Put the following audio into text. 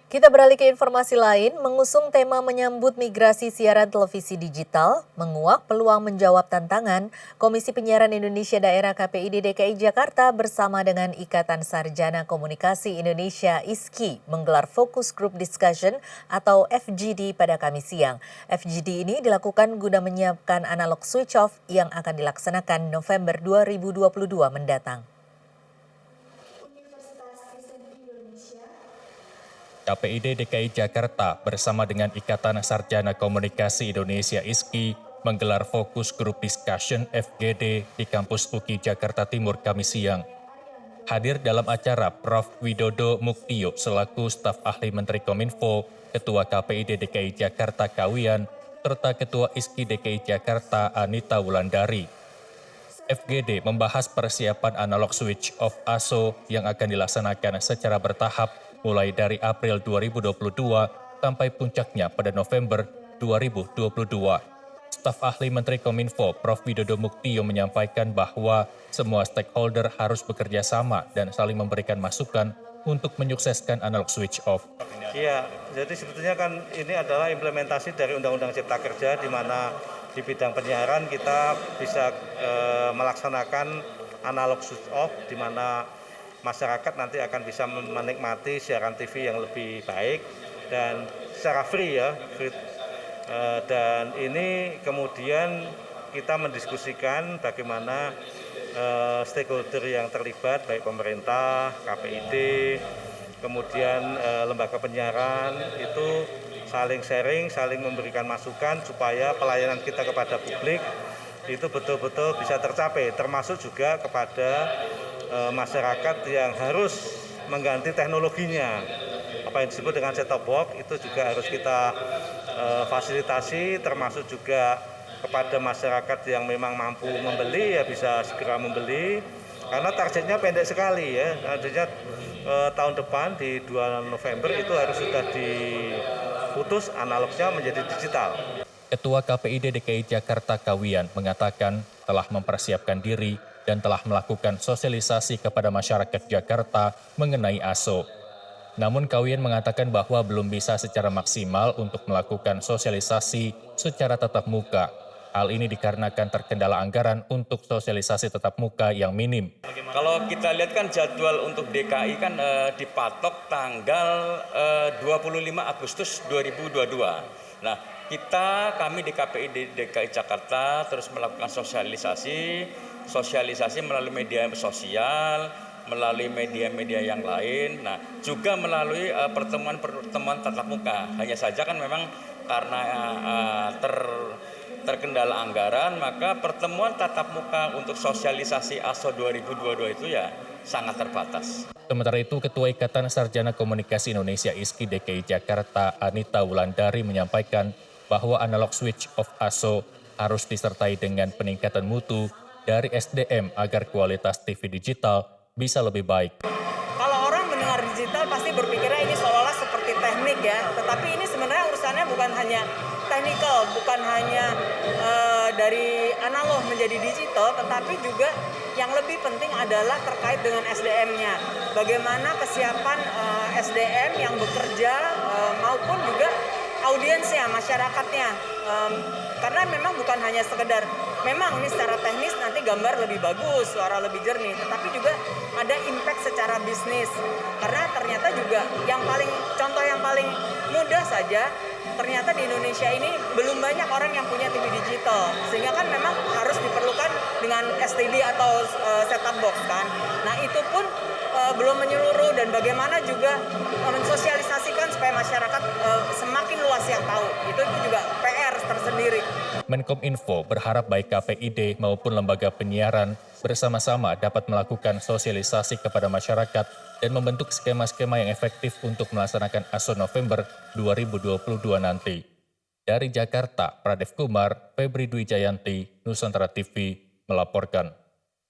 Kita beralih ke informasi lain, mengusung tema menyambut migrasi siaran televisi digital, menguak peluang menjawab tantangan, Komisi Penyiaran Indonesia Daerah KPID DKI Jakarta bersama dengan Ikatan Sarjana Komunikasi Indonesia ISKI menggelar Focus Group Discussion atau FGD pada Kamis siang. FGD ini dilakukan guna menyiapkan analog switch off yang akan dilaksanakan November 2022 mendatang. KPID DKI Jakarta bersama dengan Ikatan Sarjana Komunikasi Indonesia ISKI menggelar Fokus Group Discussion FGD di Kampus UKI Jakarta Timur Kamis siang. Hadir dalam acara Prof. Widodo Muktio selaku staf ahli Menteri Kominfo, Ketua KPID DKI Jakarta Kawian, serta Ketua ISKI DKI Jakarta Anita Wulandari. FGD membahas persiapan analog switch off ASO yang akan dilaksanakan secara bertahap mulai dari April 2022 sampai puncaknya pada November 2022. Staf ahli Menteri Kominfo Prof. Widodo Muktio menyampaikan bahwa semua stakeholder harus bekerja sama dan saling memberikan masukan untuk menyukseskan analog switch off. Iya, jadi sebetulnya kan ini adalah implementasi dari Undang-Undang Cipta Kerja di mana di bidang penyiaran kita bisa melaksanakan analog switch off di mana masyarakat nanti akan bisa menikmati siaran TV yang lebih baik dan secara free ya. Dan ini kemudian kita mendiskusikan bagaimana stakeholder yang terlibat baik pemerintah, KPID, kemudian lembaga penyiaran itu saling sharing, saling memberikan masukan supaya pelayanan kita kepada publik itu betul-betul bisa tercapai, termasuk juga kepada masyarakat yang harus mengganti teknologinya. Apa yang disebut dengan set-top box itu juga harus kita fasilitasi, termasuk juga kepada masyarakat yang memang mampu membeli ya bisa segera membeli. Karena targetnya pendek sekali ya, targetnya tahun depan di 2 November itu harus sudah diputus analognya menjadi digital. Ketua KPID DKI Jakarta Kawian mengatakan telah mempersiapkan diri dan telah melakukan sosialisasi kepada masyarakat Jakarta mengenai ASO. Namun Kawian mengatakan bahwa belum bisa secara maksimal untuk melakukan sosialisasi secara tatap muka. Hal ini dikarenakan terkendala anggaran untuk sosialisasi tatap muka yang minim. Kalau kita lihat kan jadwal untuk DKI kan dipatok tanggal 25 Agustus 2022. Nah, kami di KPID DKI Jakarta terus melakukan sosialisasi melalui media sosial, melalui media-media yang lain, nah juga melalui pertemuan-pertemuan tatap muka. Hanya saja kan memang karena terkendala anggaran, maka pertemuan tatap muka untuk sosialisasi ASO 2022 itu ya sangat terbatas. Sementara itu, Ketua Ikatan Sarjana Komunikasi Indonesia ISKI DKI Jakarta Anita Wulandari menyampaikan bahwa analog switch off ASO harus disertai dengan peningkatan mutu dari SDM agar kualitas TV digital bisa lebih baik. Kalau orang mendengar digital pasti berpikirnya ini seolah-olah seperti teknik ya, tetapi ini sebenarnya urusannya bukan hanya teknikal, bukan hanya dari analog menjadi digital, tetapi juga yang lebih penting adalah terkait dengan SDM-nya. Bagaimana kesiapan SDM yang bekerja maupun juga audiensnya, masyarakatnya. Karena memang bukan hanya sekedar, memang ini secara teknis nanti gambar lebih bagus, suara lebih jernih, tetapi juga ada impact secara bisnis. Karena ternyata juga contoh yang paling mudah saja, ternyata di Indonesia ini belum banyak orang yang punya TV digital, sehingga kan memang harus diperlukan dengan STB atau set-top box kan. Nah itu pun belum menyeluruh dan bagaimana juga mensosialisasikan supaya masyarakat semakin luas yang tahu. Itu juga PR tersendiri. Menkominfo berharap baik KPID maupun lembaga penyiaran bersama-sama dapat melakukan sosialisasi kepada masyarakat dan membentuk skema-skema yang efektif untuk melaksanakan ASO November 2022 nanti. Dari Jakarta, Pradev Kumar, Febri Dwi Jayanti, Nusantara TV melaporkan.